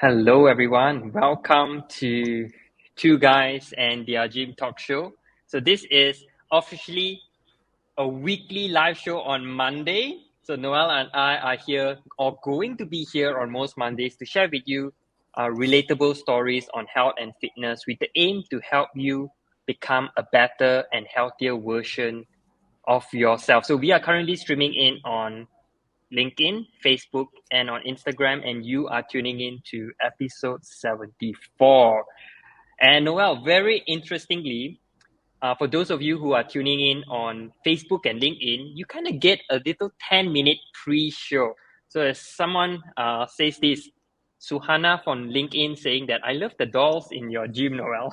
Hello, everyone. Welcome to Two Guys and their Gym Talk Show. So, this is officially a weekly live show on Monday. So, Noel and I are here, or going to be here on most Mondays to share with you relatable stories on health and fitness with the aim to help you become a better and healthier version of yourself. So, we are currently streaming in on LinkedIn, Facebook, and on Instagram, and you are tuning in to episode 74. And Noel, very interestingly, for those of you who are tuning in on Facebook and LinkedIn, you kind of get a little 10-minute pre-show. So as someone says this, Suhana from LinkedIn saying that I love the dolls in your gym, Noel.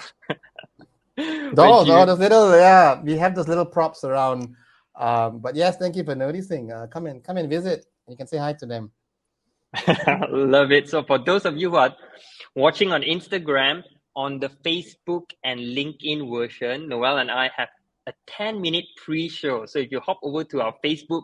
when Dolls, you those little, yeah, we have those little props around. But yes, thank you for noticing. Come and visit. You can say hi to them. Love it. So for those of you who are watching on Instagram, on the Facebook and LinkedIn version, Noel and I have a 10-minute pre-show. So if you hop over to our Facebook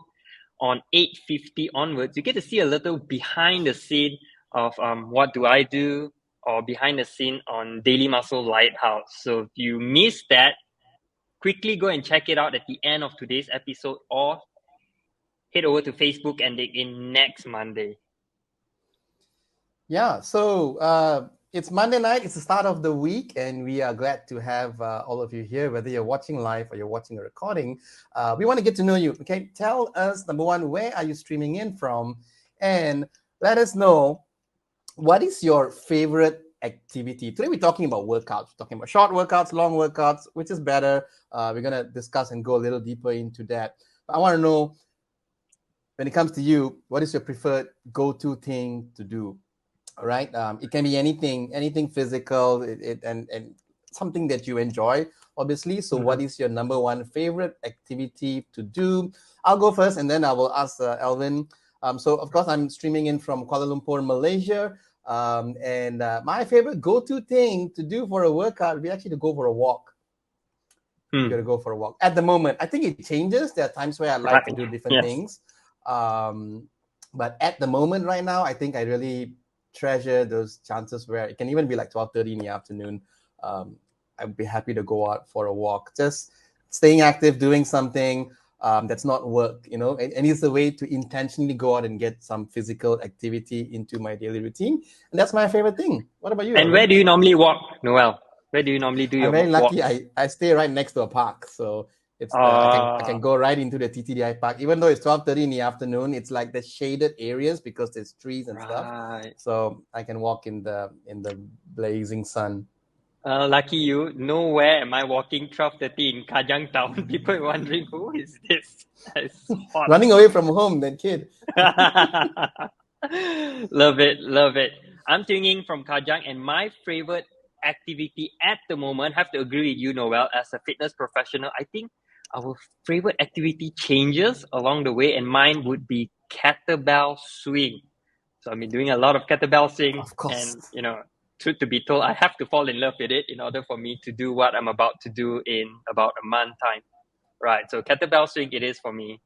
on 8:50 onwards, you get to see a little behind the scene of what do I do, or behind the scene on Daily Muscle Lighthouse. So if you missed that, quickly go and check it out at the end of today's episode, or head over to Facebook and LinkedIn next Monday. Yeah, so it's Monday night. It's the start of the week, and we are glad to have all of you here, whether you're watching live or you're watching a recording. We want to get to know you. Okay, tell us, number one, where are you streaming in from? And let us know what is your favorite activity. Today we're talking about workouts. We're talking about short workouts, long workouts, which is better. We're going to discuss and go a little deeper into that. But I want to know, when it comes to you, what is your preferred go-to thing to do? All right. It can be anything physical, and something that you enjoy, obviously. So what is your number one favorite activity to do? I'll go first, and then I will ask Alvin. So of course, I'm streaming in from Kuala Lumpur, Malaysia. And my favorite go-to thing to do for a workout would be actually to go for a walk. You got to go for a walk. At the moment, I think it changes. There are times where I like to do different things. But at the moment right now, I think I really treasure those chances where it can even be like 12:30 in the afternoon. I'd be happy to go out for a walk, just staying active, doing something that's not work, and it's a way to intentionally go out and get some physical activity into my daily routine. And that's my favorite thing. What about you, And Alvin? where do you normally walk, Noel? Where do you normally do I'm your very lucky. walks? I stay right next to a park, so it's I can go right into the TTDI park. Even though it's 12:30 in the afternoon, it's like the shaded areas because there's trees and stuff. Right. So I can walk in the blazing sun. Lucky you. Nowhere am I walking 12:30 in Kajang Town. People wondering who is this? It's hot. Running away from home, that kid. Love it, love it. I'm tuning in from Kajang, and my favorite activity at the moment, have to agree with you, Noel, as a fitness professional. I think our favorite activity changes along the way, and mine would be kettlebell swing. So I've been doing a lot of kettlebell swing, Of course. and truth to be told, I have to fall in love with it in order for me to do what I'm about to do in about a month time. Right. So kettlebell swing it is for me.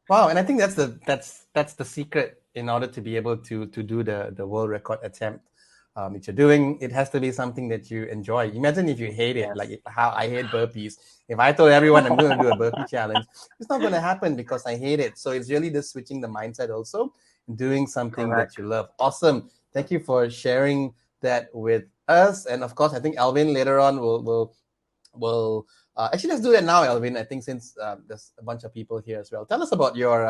Wow, and I think that's the secret in order to be able to do the world record attempt. If you're doing, it has to be something that you enjoy. Imagine if you hate it, like how I hate burpees. If I told everyone I'm going to do a burpee challenge, it's not going to happen because I hate it. So it's really just switching the mindset also, doing something that you love. Awesome. Thank you for sharing that with us. And of course, I think Alvin later on will actually, let's do that now, Alvin. I think since there's a bunch of people here as well. Tell us about your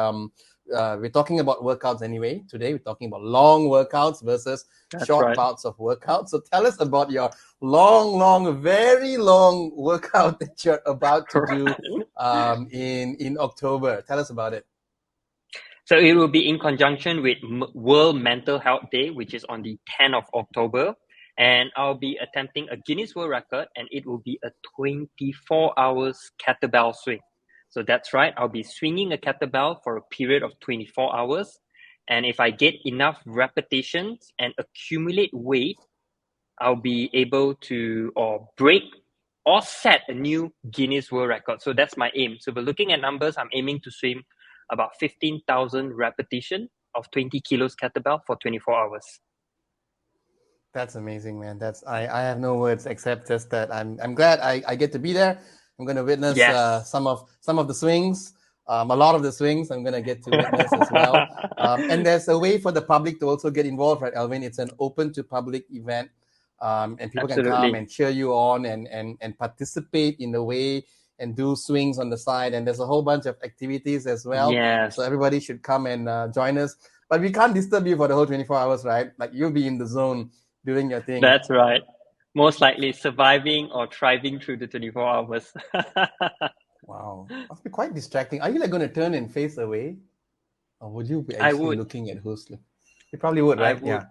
we're talking about workouts anyway. Today we're talking about long workouts versus short bouts of workouts. So tell us about your very long workout that you're about to do in October. Tell us about it. So it will be in conjunction with World Mental Health Day, which is on the 10th of October. And I'll be attempting a Guinness World Record, and it will be a 24 hours kettlebell swing. So that's right, I'll be swinging a kettlebell for a period of 24 hours. And if I get enough repetitions and accumulate weight, I'll be able to break or set a new Guinness World Record. So that's my aim. So we're looking at numbers. I'm aiming to swim about 15,000 repetition of 20 kilos kettlebell for 24 hours. That's amazing, man. I have no words except just that I'm glad I get to be there. I'm going to witness Yes. some of the swings, a lot of the swings. I'm going to get to witness as well. And there's a way for the public to also get involved, right, Alvin? It's an open to public event, and people can come Absolutely. and cheer you on and participate in the way and do swings on the side. And there's a whole bunch of activities as well. So Yes. everybody should come and join us. But we can't disturb you for the whole 24 hours, right? Like you'll be in the zone doing your thing. That's right. Most likely surviving or thriving through the 24 hours. Wow, must be quite distracting. Are you like going to turn and face away, or would you be I actually would. looking at who's? You probably would, I right? would. Yeah,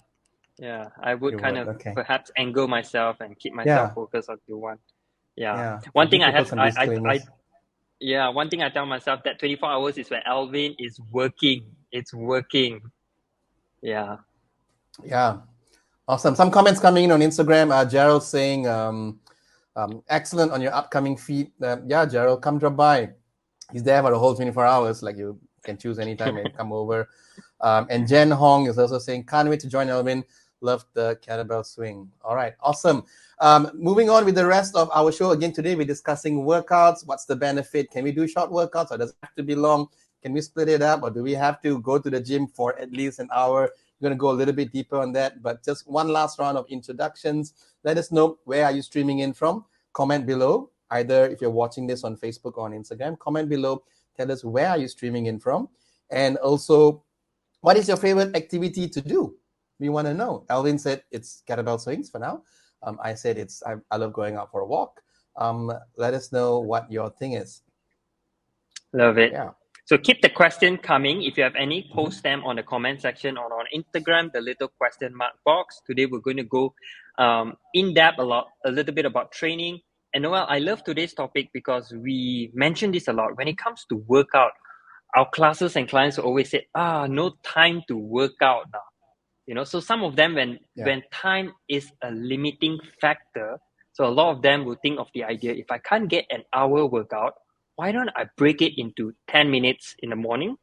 Yeah. I would you kind would. of Okay. perhaps angle myself and keep myself Yeah, focused on the one. Yeah. yeah. So One give thing I people have, some disclaimers. yeah, one thing I tell myself that 24 hours is when Alvin is working. It's working. Yeah. Yeah, awesome. Some comments coming in on Instagram. Gerald saying, excellent on your upcoming feed. Yeah, Gerald, come drop by. He's there for the whole 24 hours. Like you can choose anytime and come over. And Jen Hong is also saying, can't wait to join Alvin. Love the kettlebell swing. All right, awesome. Moving on with the rest of our show. Again, today we're discussing workouts. What's the benefit? Can we do short workouts or does it have to be long? Can we split it up or do we have to go to the gym for at least an hour? We're going to go a little bit deeper on that. But just one last round of introductions. Let us know where are you streaming in from. Comment below. Either if you're watching this on Facebook or on Instagram, comment below. Tell us where are you streaming in from. And also, what is your favorite activity to do? We want to know. Alvin said it's kettlebell swings for now. I said I love going out for a walk. Let us know what your thing is. Love it. Yeah. So keep the question coming. If you have any, post them on the comment section or on Instagram, the little question mark box. Today we're going to go in depth a little bit about training. And Noel, I love today's topic because we mention this a lot. When it comes to workout, our classes and clients always say, no time to work out now. So some of them when time is a limiting factor, so a lot of them will think of the idea, if I can't get an hour workout, why don't I break it into 10 minutes in the morning,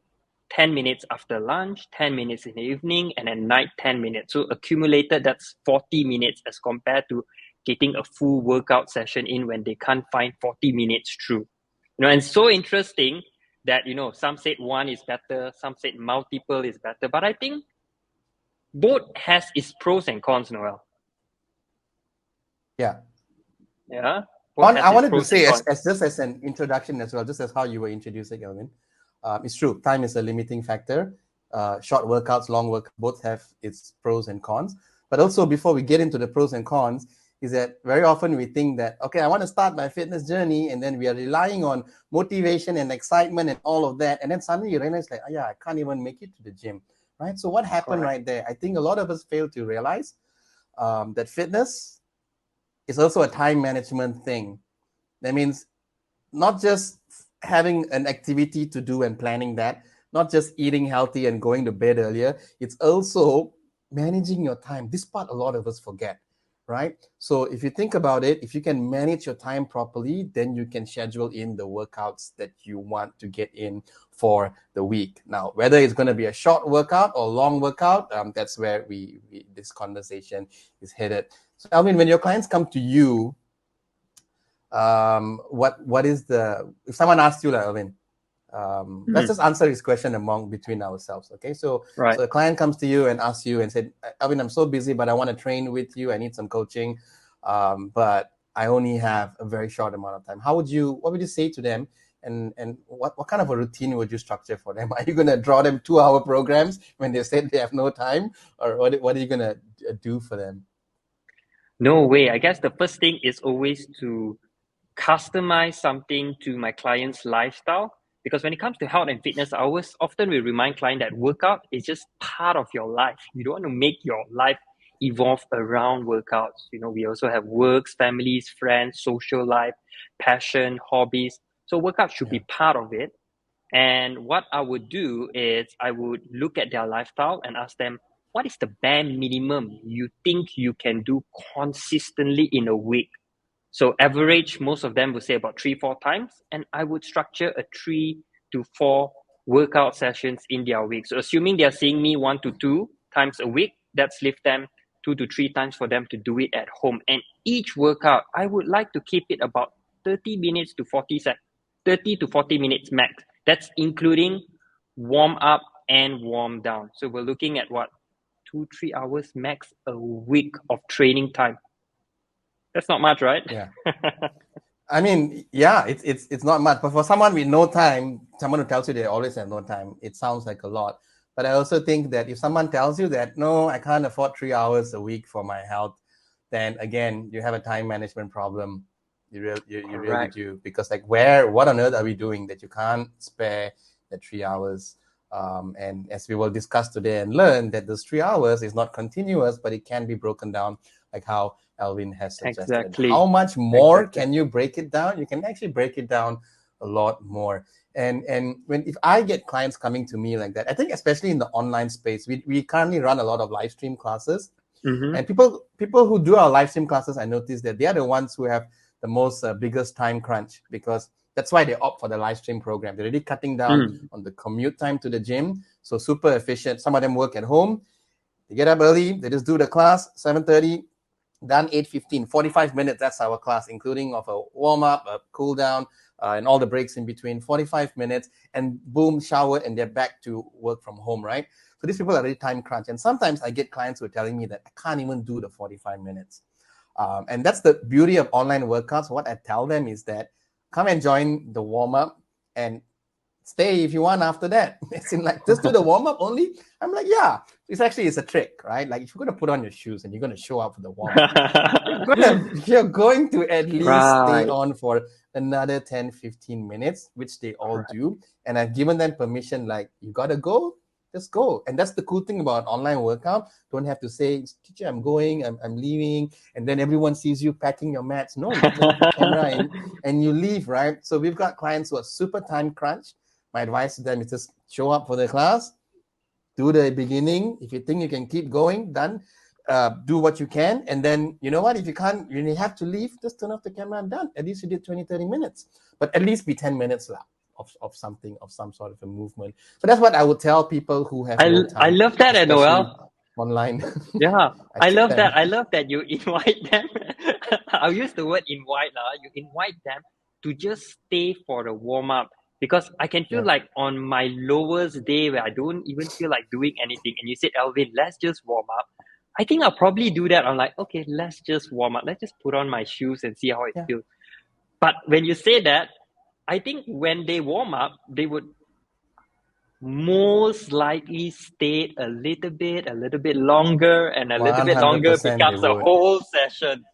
10 minutes after lunch, 10 minutes in the evening, and at night 10 minutes. So accumulated, that's 40 minutes as compared to getting a full workout session in when they can't find 40 minutes through. And so interesting that, some said one is better, some said multiple is better, but I think both has its pros and cons, Noel. Yeah. Yeah. I wanted to say, as just as an introduction as well, just as how you were introducing, Alvin, it's true. Time is a limiting factor. Short workouts, long work, both have its pros and cons. But also, before we get into the pros and cons, is that very often we think that, okay, I want to start my fitness journey, and then we are relying on motivation and excitement and all of that. And then suddenly you realize, like, oh, yeah, I can't even make it to the gym, right? So what happened right there? I think a lot of us fail to realize that fitness is also a time management thing. That means not just having an activity to do and planning that, not just eating healthy and going to bed earlier, it's also managing your time. This part a lot of us forget, right? So if you think about it, if you can manage your time properly, then you can schedule in the workouts that you want to get in for the week. Now, whether it's going to be a short workout or long workout, that's where this conversation is headed. So, Alvin, when your clients come to you, what is if someone asks you, like, Alvin, let's just answer this question between ourselves, okay? So a client comes to you and asks you and said, Alvin, I'm so busy, but I want to train with you. I need some coaching, but I only have a very short amount of time. What would you say to them? And what kind of a routine would you structure for them? Are you going to draw them 2-hour programs when they said they have no time? Or what are you going to do for them? No way. I guess the first thing is always to customize something to my client's lifestyle. Because when it comes to health and fitness, often we remind clients that workout is just part of your life. You don't want to make your life evolve around workouts. We also have works, families, friends, social life, passion, hobbies. So workout should be part of it. And what I would do is I would look at their lifestyle and ask them, what is the bare minimum you think you can do consistently in a week? So average, most of them would say about 3-4 times. And I would structure a 3 to 4 workout sessions in their week. So assuming they're seeing me 1 to 2 times a week, that's leave them 2 to 3 times for them to do it at home. And each workout, I would like to keep it about 30 minutes to 30 to 40 minutes max. That's including warm up and warm down. So we're looking at what? 2-3 hours max a week of training time. That's not much, right? Yeah. I mean, yeah, it's not much, but for someone with no time, someone who tells you they always have no time, it sounds like a lot. But I also think that if someone tells you that, no, I can't afford 3 hours a week for my health, then again, you have a time management problem. You really do. Because like, what on earth are we doing that you can't spare the 3 hours? And as we will discuss today and learn that those 3 hours is not continuous, but it can be broken down, like how Alvin has suggested. Exactly. How much more can you break it down? You can actually break it down a lot more. And if I get clients coming to me like that, I think especially in the online space, we currently run a lot of live stream classes. Mm-hmm. And people who do our live stream classes, I noticed that they are the ones who have the most biggest time crunch, because that's why they opt for the live stream program. They're already cutting down on the commute time to the gym, so super efficient. Some of them work at home. They get up early. They just do the class 7:30, done 8:15, 45 minutes. That's our class, including of a warm up, a cool down, and all the breaks in between. 45 minutes, and boom, shower, and they're back to work from home, right? So these people are really time crunch. And sometimes I get clients who are telling me that I can't even do the 45 minutes. And that's the beauty of online workouts. What I tell them is that come and join the warm up and stay if you want after that. It's in like, just do the warm up only. I'm like, yeah, it's a trick, right? Like if you're going to put on your shoes and you're going to show up for the warm up, you're going to at least stay on for another 10-15 minutes, which they all do. And I've given them permission, like, you got to go, just go. And that's the cool thing about online workout. Don't have to say, teacher, I'm going, I'm leaving, and then everyone sees you packing your mats. No, you just put the camera in and you leave, right? So we've got clients who are super time crunched. My advice to them is just show up for the class, do the beginning. If you think you can keep going, done. Do what you can. And then, you know what? If you can't, you have to leave, just turn off the camera and done. At least you did 20-30 minutes. But at least be 10 minutes left of something, of some sort of a movement. So that's what I would tell people who have no time. I love that, Noel. Online. Yeah, I love that. I love that you invite them. I'll use the word invite. You invite them to just stay for the warm up. Because I can feel like on my lowest day where I don't even feel like doing anything, and you said, Alvin, let's just warm up. I think I'll probably do that. I'm like, okay, let's just warm up. Let's just put on my shoes and see how it feels. But when you say that, I think when they warm up, they would most likely stay a little bit longer, and a little bit longer becomes a whole session.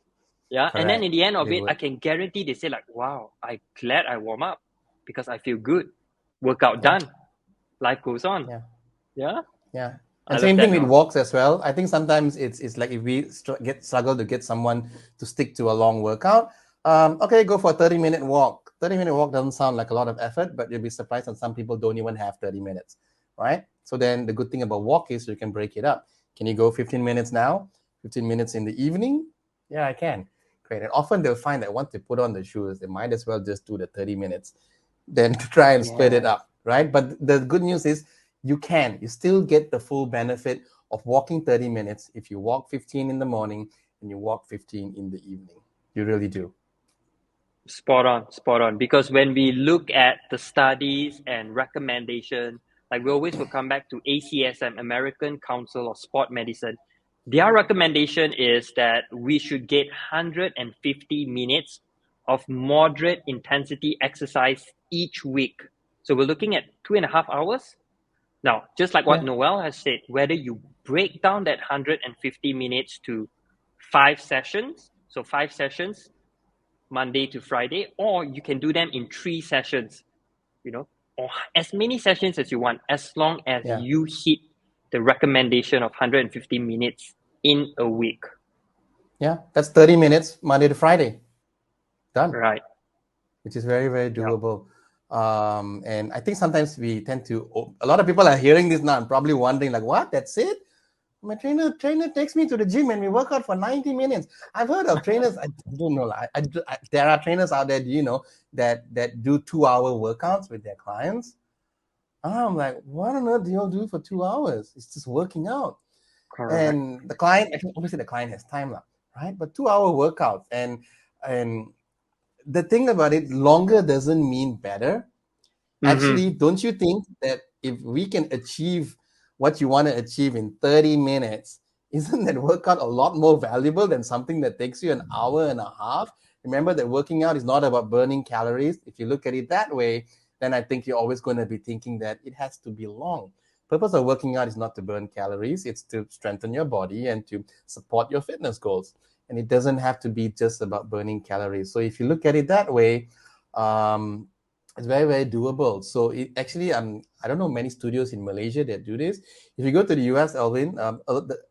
Yeah. Correct. And then in the end of it, I can guarantee they say like, wow, I'm glad I warm up because I feel good. Workout done. Life goes on. Yeah. And same thing with walks as well. I think sometimes it's like if we struggle to get someone to stick to a long workout, okay, go for a 30-minute walk. 30-minute walk doesn't sound like a lot of effort, but you'll be surprised that some people don't even have 30 minutes, right? So then the good thing about walk is you can break it up. Can you go 15 minutes now? 15 minutes in the evening? Yeah, I can. Great. And often they'll find that once they put on the shoes, they might as well just do the 30 minutes than to try and split it up, right? But the good news is you still get the full benefit of walking 30 minutes if you walk 15 in the morning and you walk 15 in the evening. You really do. Spot on. Because when we look at the studies and recommendation, like we always will come back to ACSM, American Council of Sport Medicine. Their recommendation is that we should get 150 minutes of moderate intensity exercise each week. So we're looking at 2.5 hours. Now, just like what Noel has said, whether you break down that 150 minutes to 5 sessions, so 5 sessions, Monday to Friday, or you can do them in 3 sessions, or as many sessions as you want, as long as you hit the recommendation of 150 minutes in a week. Yeah, that's 30 minutes, Monday to Friday. Done. Right. Which is very, very doable. And I think sometimes we tend to, a lot of people are hearing this now and probably wondering like, what, that's it? My trainer takes me to the gym and we work out for 90 minutes. I've heard of trainers, I don't know, there are trainers out there, that do 2-hour workouts with their clients. I'm like, what on earth do you all do for 2 hours? It's just working out. Correct. And the client, actually, obviously the client has time, right? But 2 hour workouts, and the thing about it, longer doesn't mean better. Actually, don't you think that if we can achieve what you want to achieve in 30 minutes, isn't that workout a lot more valuable than something that takes you an hour and a half? Remember that working out is not about burning calories. If you look at it that way, then I think you're always going to be thinking that it has to be long. Purpose of working out is not to burn calories, it's to strengthen your body and to support your fitness goals. And it doesn't have to be just about burning calories. So if you look at it that way, um, it's very, very doable. So it actually, I don't know many studios in Malaysia that do this. If you go to the US, Alvin,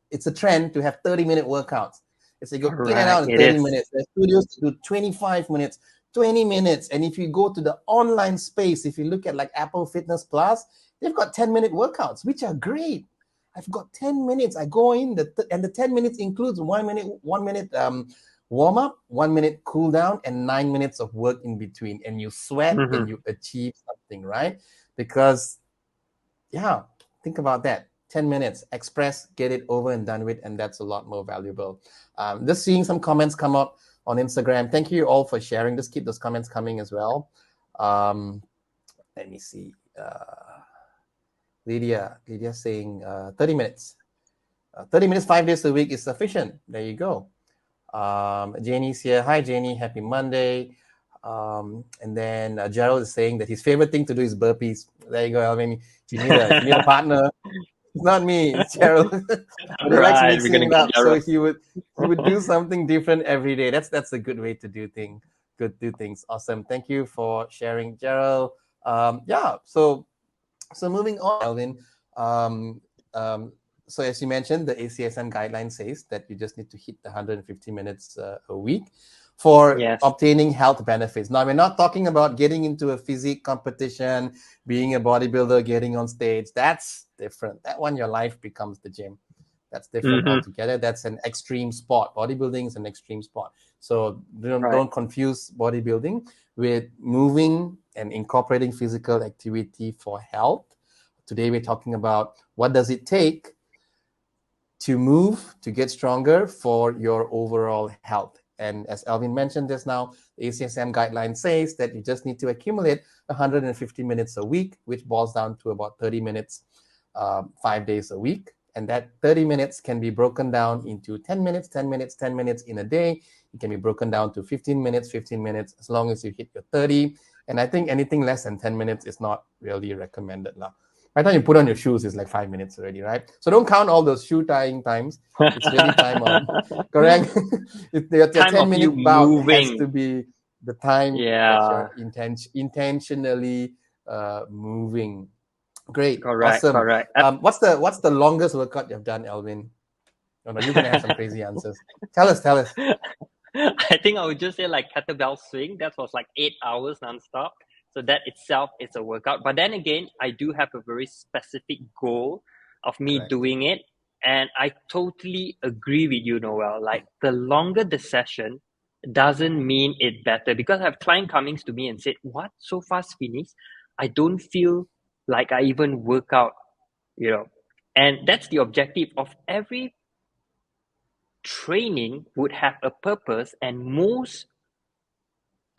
it's a trend to have 30-minute workouts. It's like go in and out Correct. in It 30 is. minutes. There's studios that do 25 minutes, 20 minutes. And if you go to the online space, if you look at like Apple Fitness Plus, they've got 10-minute workouts, which are great. I've got 10 minutes. I go in, and the 10 minutes includes 1 minute warm up, 1 minute cool down, and 9 minutes of work in between. And you sweat and you achieve something, right? Because, yeah, think about that. 10 minutes, express, get it over and done with, and that's a lot more valuable. Just seeing some comments come up on Instagram. Thank you all for sharing. Just keep those comments coming as well. Let me see. Lydia saying 30 minutes. 30 minutes, 5 days a week is sufficient. There you go. Janie's here. Hi, Janie. Happy Monday. And then Gerald is saying that his favorite thing to do is burpees. There you go. I mean, if you need a partner, it's not me, it's Gerald. But he likes Right. We're mixing gonna it get up, so Jared. he would do something different every day. That's a good way to do things. Awesome. Thank you for sharing, Gerald. Yeah. So moving on, Alvin. Um, so as you mentioned, the ACSM guideline says that you just need to hit the 150 minutes a week for Yes. obtaining health benefits. Now, we're not talking about getting into a physique competition, being a bodybuilder, getting on stage. That's different. That one, your life becomes the gym. That's different altogether. That's an extreme sport. Bodybuilding is an extreme sport. So Right. don't confuse bodybuilding with moving and incorporating physical activity for health. Today we're talking about what does it take to move, to get stronger for your overall health. And as Alvin mentioned just now, the ACSM guideline says that you just need to accumulate 150 minutes a week, which boils down to about 30 minutes, 5 days a week. And that 30 minutes can be broken down into 10 minutes, 10 minutes, 10 minutes in a day. It can be broken down to 15 minutes, 15 minutes, as long as you hit your 30. And I think anything less than 10 minutes is not really recommended. By the time you put on your shoes, it's like 5 minutes already, right? So don't count all those shoe tying times. It's really time on. Correct? Your Time of 10 you minute bout has to moving. be the time that Yeah. you're intentionally moving. Great, Correct. awesome. Correct. What's the longest workout you've done, Alvin? No, no, you're gonna have some crazy answers. Tell us. I think I would just say like kettlebell swing. That was like 8 hours nonstop. So that itself is a workout. But then again, I do have a very specific goal of me Correct. doing it. And I totally agree with you, Noel. Like the longer the session doesn't mean it better because I have client coming to me and said, "What? So fast finished? I don't feel like I even work out, you know." And that's the objective of every training would have a purpose, and most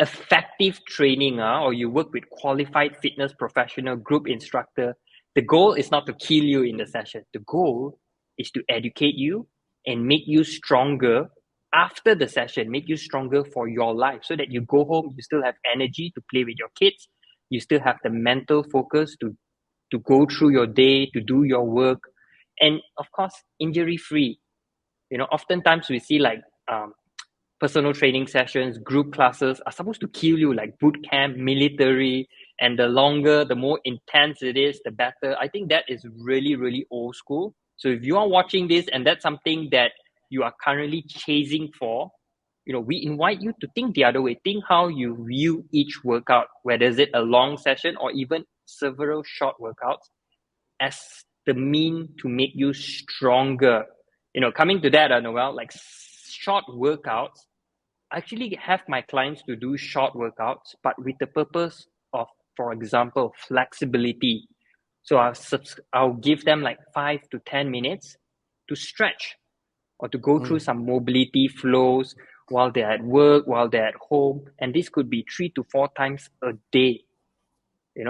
effective training or you work with qualified fitness professional group instructor, the goal is not to kill you in the session. The goal is to educate you and make you stronger after the session, make you stronger for your life so that you go home, you still have energy to play with your kids, you still have the mental focus to go through your day, to do your work, and of course injury free. Oftentimes we see like personal training sessions, group classes are supposed to kill you, like boot camp, military, and the longer, the more intense it is, the better. I think that is really, really old school. So if you are watching this and that's something that you are currently chasing for, we invite you to think the other way. Think how you view each workout, whether is it a long session or even several short workouts, as the mean to make you stronger. Coming to that, Noel, like short workouts, I actually have my clients to do short workouts, but with the purpose of, for example, flexibility. So I'll give them like 5 to 10 minutes to stretch or to go through some mobility flows while they're at work, while they're at home. And this could be 3 to 4 times a day.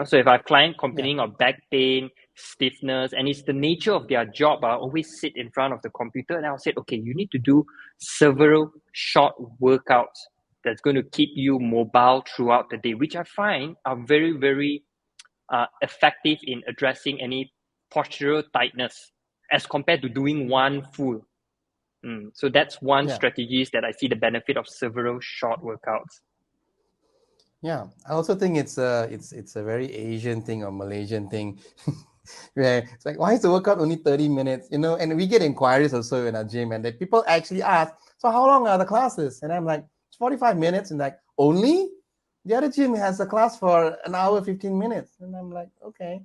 So if I have client complaining of back pain, stiffness, and it's the nature of their job, I always sit in front of the computer and I'll say, okay, you need to do several short workouts that's going to keep you mobile throughout the day, which I find are very, very effective in addressing any postural tightness as compared to doing one full. So that's one strategies that I see the benefit of several short workouts. Yeah, I also think it's a very Asian thing or Malaysian thing. Where it's like, why is the workout only 30 minutes? And we get inquiries also in our gym, and that people actually ask, so how long are the classes? And I'm like, it's 45 minutes. And like, only? The other gym has a class for an hour, 15 minutes. And I'm like, okay.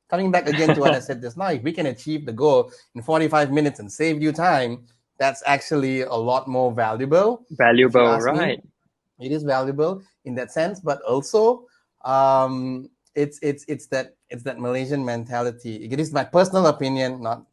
Coming back again to what I said just now, if we can achieve the goal in 45 minutes and save you time, that's actually a lot more valuable. Valuable, right? It is valuable in that sense, but also it's that Malaysian mentality. It is my personal opinion, not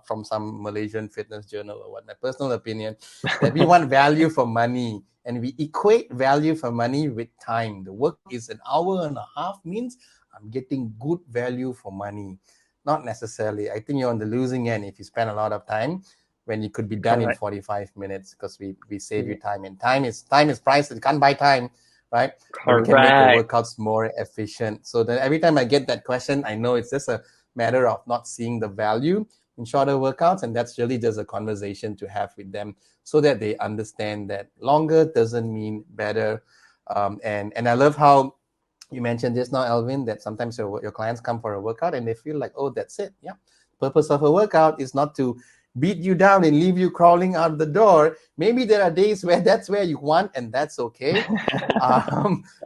from some Malaysian fitness journal or what. My personal opinion that we want value for money, and we equate value for money with time. The work is an hour and a half means I'm getting good value for money. Not necessarily. I think you're on the losing end if you spend a lot of time when you could be done in 45 minutes, because we save you time, and time is priceless. You can't buy time, right? But we can make your workouts more efficient. So then every time I get that question, I know it's just a matter of not seeing the value in shorter workouts, and that's really just a conversation to have with them so that they understand that longer doesn't mean better. And I love how you mentioned just now, Elvin, that sometimes your clients come for a workout and they feel like, oh, that's it. Yeah. Purpose of a workout is not to beat you down and leave you crawling out the door. Maybe there are days where that's where you want, and that's okay.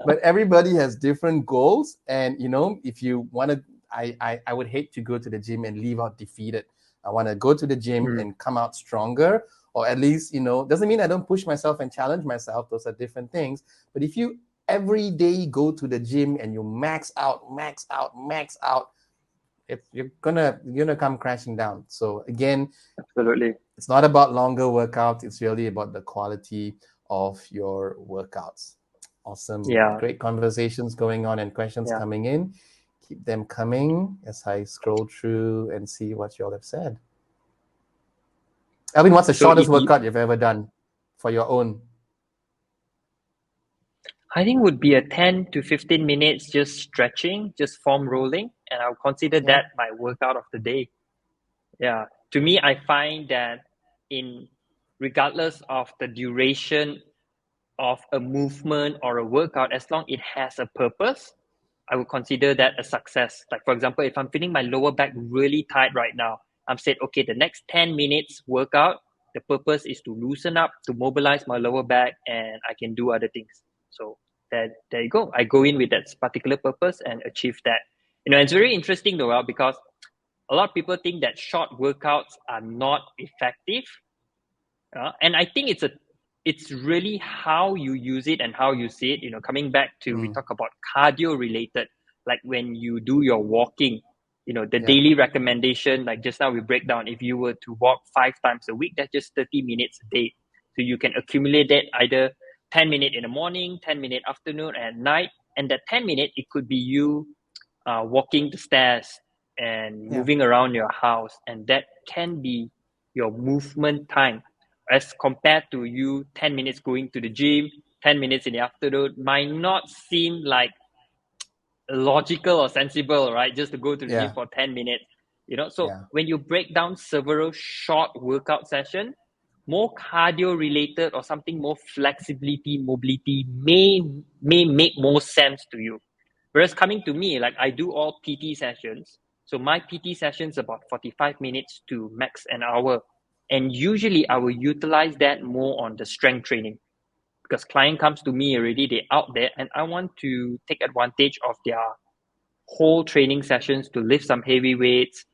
But everybody has different goals. And, if you want to, I would hate to go to the gym and leave out defeated. I want to go to the gym and come out stronger, or at least, doesn't mean I don't push myself and challenge myself. Those are different things. But if you every day go to the gym and you max out, you're gonna come crashing down. So again, absolutely, it's not about longer workouts. It's really about the quality of your workouts. Awesome. Yeah. Great conversations going on and questions coming in. Keep them coming as I scroll through and see what you all have said. Alvin, what's the shortest workout you've ever done for your own? I think would be a 10 to 15 minutes just stretching, just foam rolling, and I'll consider that my workout of the day. Yeah. To me, I find that regardless of the duration of a movement or a workout, as long it has a purpose, I would consider that a success. Like, for example, if I'm feeling my lower back really tight right now, I'm saying, okay, the next 10 minutes workout, the purpose is to loosen up, to mobilize my lower back, and I can do other things. So there you go. I go in with that particular purpose and achieve that. It's very interesting though, because a lot of people think that short workouts are not effective. And I think it's really how you use it and how you see it. Coming back to, we talk about cardio related, like when you do your walking, the daily recommendation, like just now we break down, if you were to walk 5 times a week, that's just 30 minutes a day. So you can accumulate that either 10 minutes in the morning, 10 minutes afternoon, and at night. And that 10 minutes, it could be you walking the stairs and moving around your house. And that can be your movement time, as compared to you 10 minutes going to the gym, 10 minutes in the afternoon might not seem like logical or sensible, right? Just to go to the gym for 10 minutes, So when you break down several short workout sessions, more cardio related or something more flexibility, mobility may make more sense to you. Whereas coming to me, like I do all PT sessions. So my PT session is about 45 minutes to max an hour. And usually I will utilize that more on the strength training, because client comes to me already, they're out there, and I want to take advantage of their whole training sessions to lift some heavy weights,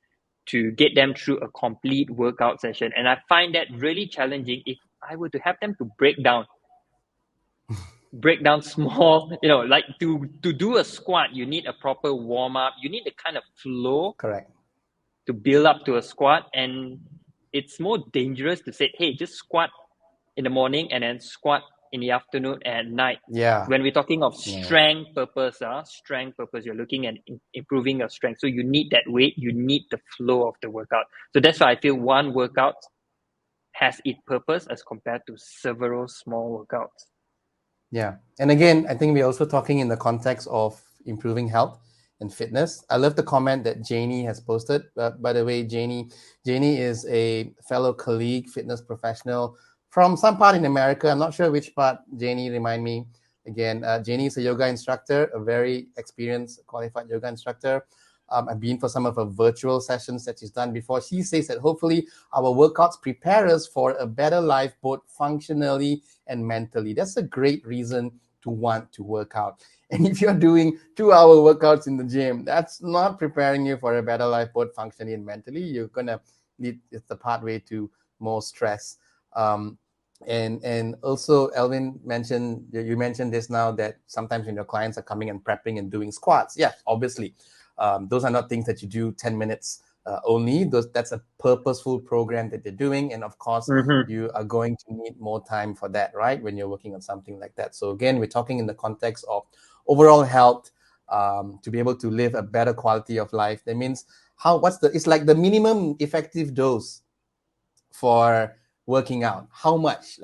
to get them through a complete workout session. And I find that really challenging if I were to have them to break down small, like to do a squat, you need a proper warm up, you need the kind of flow correct to build up to a squat. And it's more dangerous to say, hey, just squat in the morning and then squat in the afternoon and at night. Yeah. When we're talking of No. strength purpose, you're looking at improving your strength. So you need that weight, you need the flow of the workout. So that's why I feel one workout has its purpose as compared to several small workouts. Yeah. And again, I think we're also talking in the context of improving health and fitness. I love the comment that Janie has posted. By the way, Janie is a fellow colleague, fitness professional from some part in America. I'm not sure which part. Janie, remind me again. Janie is a yoga instructor, a very experienced, qualified yoga instructor. I've been for some of her virtual sessions that she's done before. She says that hopefully our workouts prepare us for a better life, both functionally and mentally. That's a great reason to want to work out. And if you're doing 2-hour workouts in the gym, that's not preparing you for a better life, both functionally and mentally. You're gonna lead, it's the pathway to more stress. And also, Elvin mentioned, you mentioned this now, that sometimes when your clients are coming and prepping and doing squats, yeah, obviously, those are not things that you do 10 minutes only. That's a purposeful program that they're doing, and of course you are going to need more time for that, right, when you're working on something like that. So again, we're talking in the context of overall health, to be able to live a better quality of life. That means it's like the minimum effective dose for working out. How much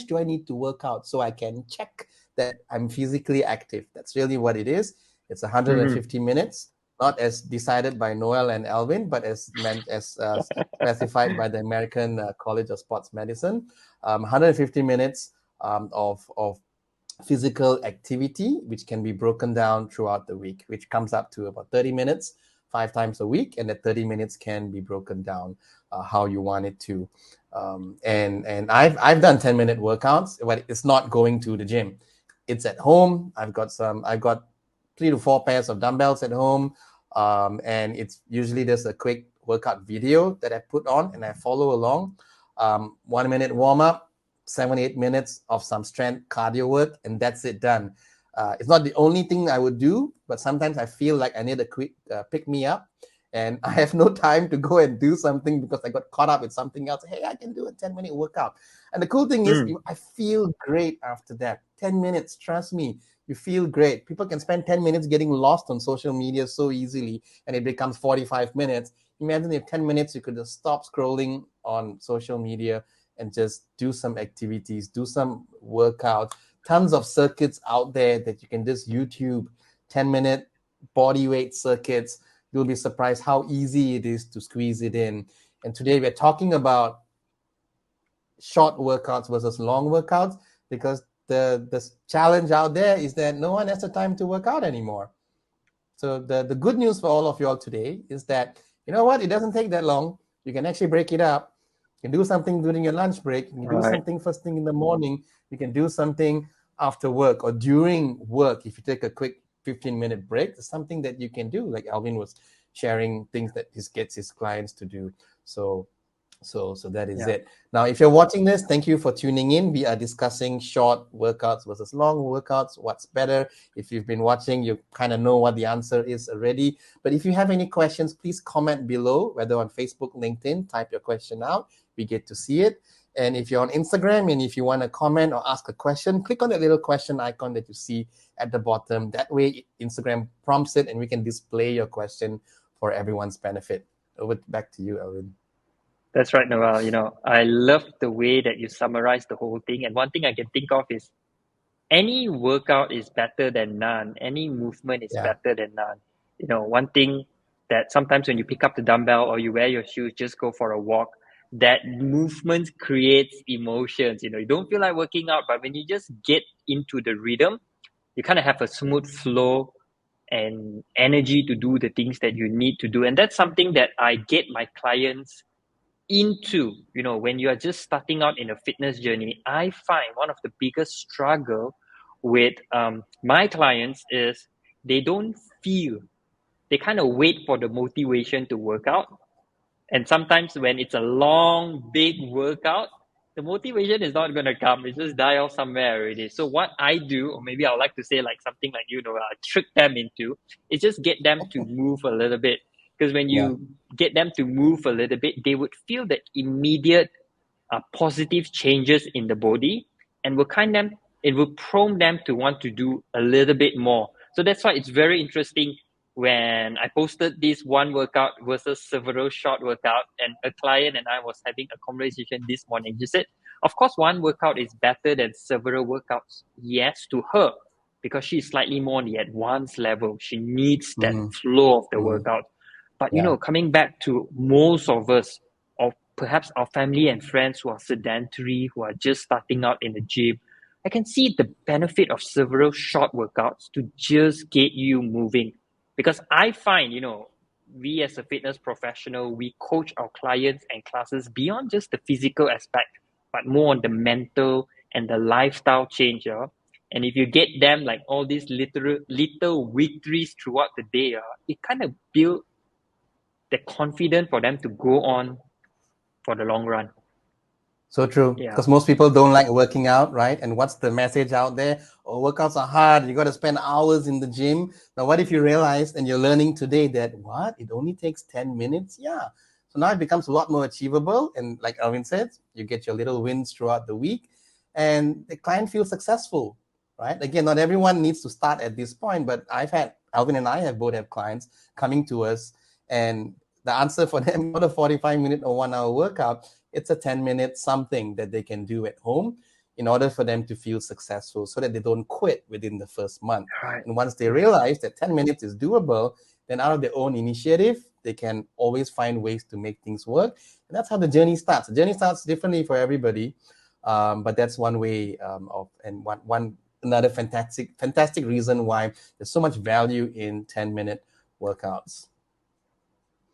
do I need to work out so I can check that I'm physically active? That's really what it is. It's 150 minutes, not as decided by Noel and Alvin, but as specified by the American College of Sports Medicine. 150 minutes of physical activity, which can be broken down throughout the week, which comes up to about 30 minutes 5 times a week, and that 30 minutes can be broken down how you want it to. And I've done 10-minute workouts, but it's not going to the gym. It's at home. I've got 3 to 4 pairs of dumbbells at home, and it's usually just a quick workout video that I put on and I follow along. 1 minute warm up, 7-8 minutes of some strength cardio work, and that's it, done. It's not the only thing I would do, but sometimes I feel like I need a quick pick me up, and I have no time to go and do something because I got caught up with something else. Hey, I can do a 10-minute workout. And the cool thing is, I feel great after that. 10 minutes, trust me, you feel great. People can spend 10 minutes getting lost on social media so easily, and it becomes 45 minutes. Imagine if 10 minutes you could just stop scrolling on social media and just do some activities, do some workout. Tons of circuits out there that you can just YouTube, 10-minute body weight circuits. You'll be surprised how easy it is to squeeze it in. And today we're talking about short workouts versus long workouts, because the challenge out there is that no one has the time to work out anymore. So the good news for all of you all today is that, you know what, it doesn't take that long. You can actually break it up. You can do something during your lunch break. You can do something first thing in the morning. You can do something after work or during work. If you take a quick 15-minute break, it's something that you can do. Like Alvin was sharing things that he gets his clients to do. So that is it. Now, if you're watching this, thank you for tuning in. We are discussing short workouts versus long workouts. What's better? If you've been watching, you kind of know what the answer is already. But if you have any questions, please comment below, whether on Facebook, LinkedIn, type your question out. We get to see it. And if you're on Instagram and if you want to comment or ask a question, click on that little question icon that you see at the bottom. That way, Instagram prompts it and we can display your question for everyone's benefit. Back to you, Elvin. That's right, Noel. I love the way that you summarize the whole thing. And one thing I can think of is any workout is better than none. Any movement is better than none. One thing that sometimes when you pick up the dumbbell or you wear your shoes, just go for a walk, that movement creates emotions. You don't feel like working out, but when you just get into the rhythm, you kind of have a smooth flow and energy to do the things that you need to do. And that's something that I get my clients into. When you are just starting out in a fitness journey, I find one of the biggest struggle with my clients is they kind of wait for the motivation to work out. And sometimes when it's a long, big workout, the motivation is not going to come. It just die off somewhere already. So what I do, or maybe I would like to say like something like, I trick them into, is just get them to move a little bit. Because when you get them to move a little bit, they would feel the immediate positive changes in the body, and it will prompt them to want to do a little bit more. So that's why it's very interesting when I posted this one workout versus several short workout, and a client and I was having a conversation this morning. She said, of course, one workout is better than several workouts. Yes, to her, because she's slightly more on the advanced level. She needs that flow of the workout. But, coming back to most of us, or perhaps our family and friends who are sedentary, who are just starting out in the gym, I can see the benefit of several short workouts to just get you moving. Because I find, we as a fitness professional, we coach our clients and classes beyond just the physical aspect, but more on the mental and the lifestyle change. And if you get them like all these little victories throughout the day, it kind of builds the confidence for them to go on for the long run. So true, because most people don't like working out, right? And what's the message out there? Oh, workouts are hard. You got to spend hours in the gym. Now, what if you realize and you're learning today that it only takes 10 minutes? Yeah. So now it becomes a lot more achievable. And like Alvin said, you get your little wins throughout the week and the client feels successful, right? Again, not everyone needs to start at this point, but Alvin and I have both have clients coming to us, and the answer for them, not a 45-minute or 1 hour workout, it's a 10-minute something that they can do at home in order for them to feel successful, so that they don't quit within the first month. Right. And once they realize that 10 minutes is doable, then out of their own initiative, they can always find ways to make things work. And that's how the journey starts. The journey starts differently for everybody, but that's one way another fantastic reason why there's so much value in 10-minute workouts.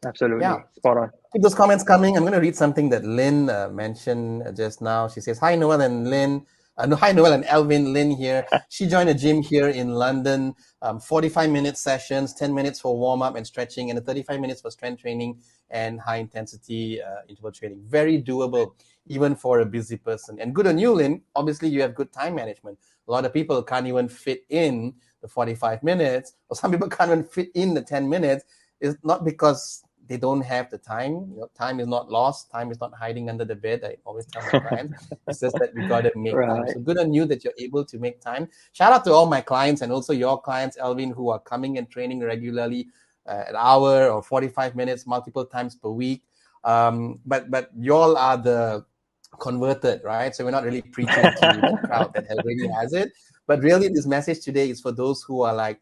Absolutely. Spot on. Keep those comments coming. I'm going to read something that Lynn mentioned just now. She says, hi, Noel and Lynn. Hi, Noel and Alvin. Lynn here. She joined a gym here in London. 45-minute sessions, 10 minutes for warm-up and stretching, and 35 minutes for strength training and high-intensity interval training. Very doable, even for a busy person. And good on you, Lynn. Obviously, you have good time management. A lot of people can't even fit in the 45 minutes, or some people can't even fit in the 10 minutes. It's not because they don't have the time. Time is not lost. Time is not hiding under the bed. I always tell my clients. It's just that we got to make time. So good on you that you're able to make time. Shout out to all my clients and also your clients, Alvin, who are coming and training regularly, an hour or 45 minutes, multiple times per week. But y'all are the converted, right? So we're not really preaching to the crowd that already has it. But really, this message today is for those who are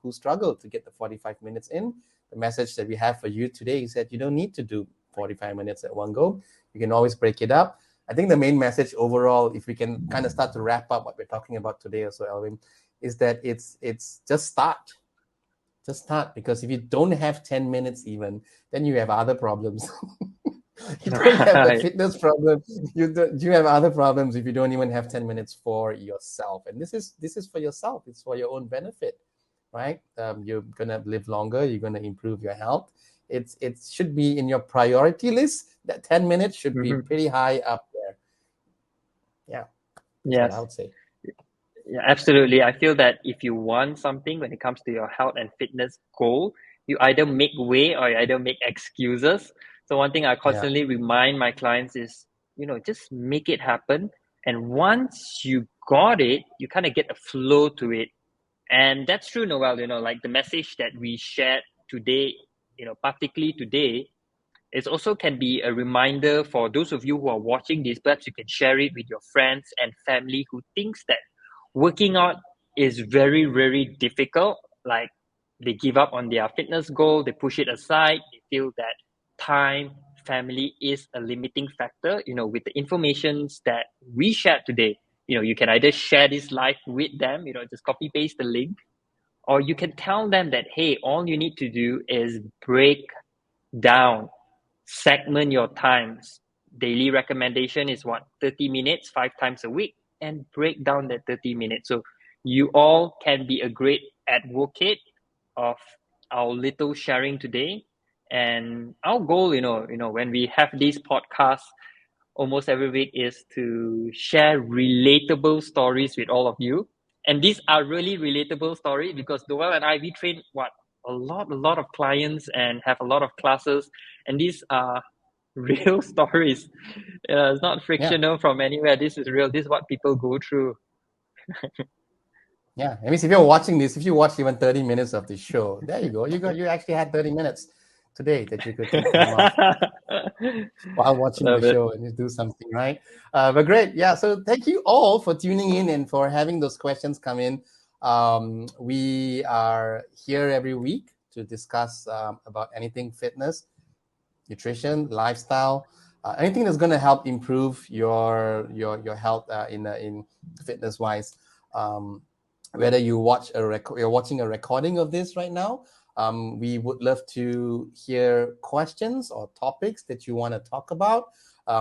who struggle to get the 45 minutes in. The message that we have for you today is that you don't need to do 45 minutes at one go. You can always break it up. I think the main message overall, if we can kind of start to wrap up what we're talking about today also, Alvin, is that it's just start. Just start, because if you don't have 10 minutes even, then you have other problems. You don't have the fitness problem. You have other problems if you don't even have 10 minutes for yourself. And this is for yourself. It's for your own benefit. Right? You're gonna live longer. You're gonna improve your health. It should be in your priority list. That 10 minutes should be pretty high up there. Yeah. That's what I would say. Yeah, absolutely. I feel that if you want something when it comes to your health and fitness goal, you either make way or you either make excuses. So one thing I constantly remind my clients is, just make it happen. And once you got it, you kind of get a flow to it. And that's true, Noel, like the message that we shared today, particularly today, it also can be a reminder for those of you who are watching this. Perhaps you can share it with your friends and family who thinks that working out is very, very difficult. Like they give up on their fitness goal, they push it aside, they feel that time, family is a limiting factor. With the information that we shared today, you can either share this live with them, just copy paste the link, or you can tell them that, hey, all you need to do is break down, segment your times. Daily recommendation is 30 minutes, 5 times a week, and break down that 30 minutes. So you all can be a great advocate of our little sharing today. And our goal, when we have these podcasts almost every week, is to share relatable stories with all of you. And these are really relatable stories because Noel and I, we train a lot of clients and have a lot of classes, and these are real stories. It's not Yeah. fictional from anywhere. This is real. This is what people go through. Yeah, it means if you're watching this, if you watch even 30 minutes of the show, there you go. You actually had 30 minutes today that you could take time off while watching the Love it. show and just do something, right? But great. Yeah. So thank you all for tuning in and for having those questions come in. We are here every week to discuss about anything fitness, nutrition, lifestyle, anything that's going to help improve your health in fitness wise. Whether you're watching a recording of this right now, we would love to hear questions or topics that you want to talk about.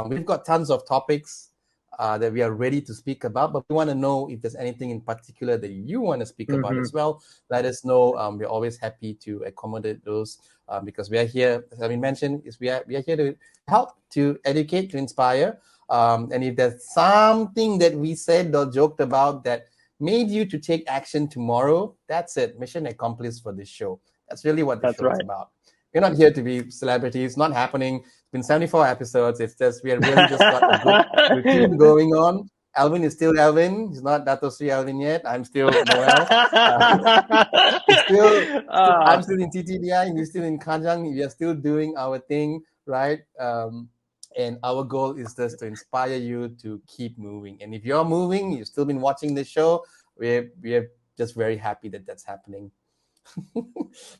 We've got tons of topics that we are ready to speak about, but we want to know if there's anything in particular that you want to speak about as well. Let us know. We're always happy to accommodate those because we are here, as I mentioned, we are here to help, to educate, to inspire. And if there's something that we said or joked about that made you to take action tomorrow, that's it. Mission accomplished for this show. That's really what the That's show is right. about. We're not here to be celebrities. Not happening. It's been 74 episodes. It's just we have really just got a good routine going on. Alvin is still Alvin. He's not Dato Sri Alvin yet. I'm still Noel. I'm still in TTDI. And we're still in Kanjang. We are still doing our thing, right? And our goal is just to inspire you to keep moving. And if you're moving, you've still been watching the show, we're just very happy that that's happening. But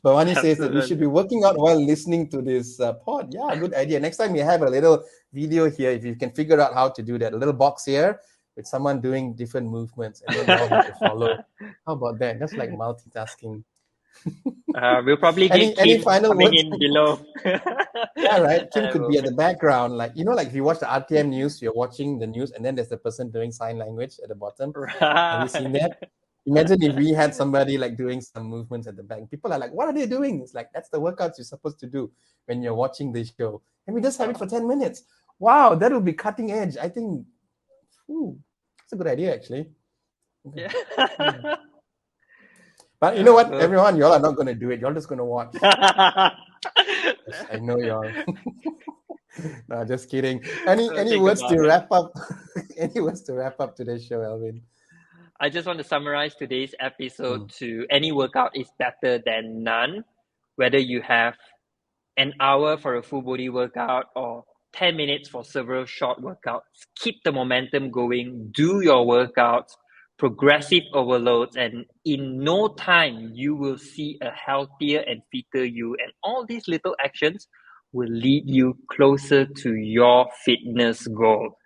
Vani says that we should be working out while listening to this pod. Yeah, good idea. Next time we have a little video here, if you can figure out how to do that, a little box here with someone doing different movements, and then we all have to follow. How about that? That's like multitasking. We'll probably get Any Kim final coming words? in below. Yeah, right. Kim could be at the We'll- background, like if you watch the RTM news, you're watching the news, and then there's the person doing sign language at the bottom. Have you seen Right. that? Imagine if we had somebody like doing some movements at the back. People are like, "What are they doing?" It's like that's the workouts you're supposed to do when you're watching this show, and we just have it for 10 minutes. Wow, that would be cutting edge. I think. It's a good idea, actually. Okay. Yeah. But you know what, everyone, y'all are not going to do it. Y'all just going to watch. Yes, I know y'all. No, just kidding. Any words to wrap up? Any words to wrap up today's show, Alvin? I just want to summarize today's episode to any workout is better than none. Whether you have an hour for a full body workout or 10 minutes for several short workouts, keep the momentum going, do your workouts, progressive overloads, and in no time you will see a healthier and fitter you. And all these little actions will lead you closer to your fitness goal.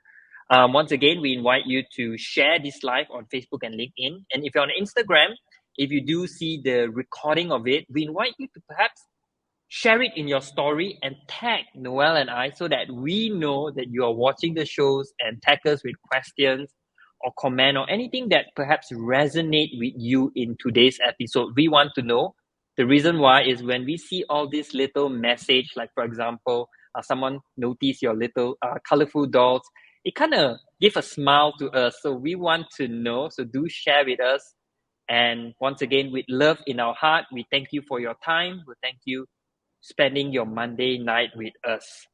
Once again, we invite you to share this live on Facebook and LinkedIn. And if you're on Instagram, if you do see the recording of it, we invite you to perhaps share it in your story and tag Noel and I so that we know that you are watching the shows, and tag us with questions or comment or anything that perhaps resonate with you in today's episode. We want to know. The reason why is when we see all these little message, like for example, someone notice your little colorful dolls, it kind of give a smile to us. So we want to know. So do share with us. And once again, with love in our heart, we thank you for your time. We thank you spending your Monday night with us.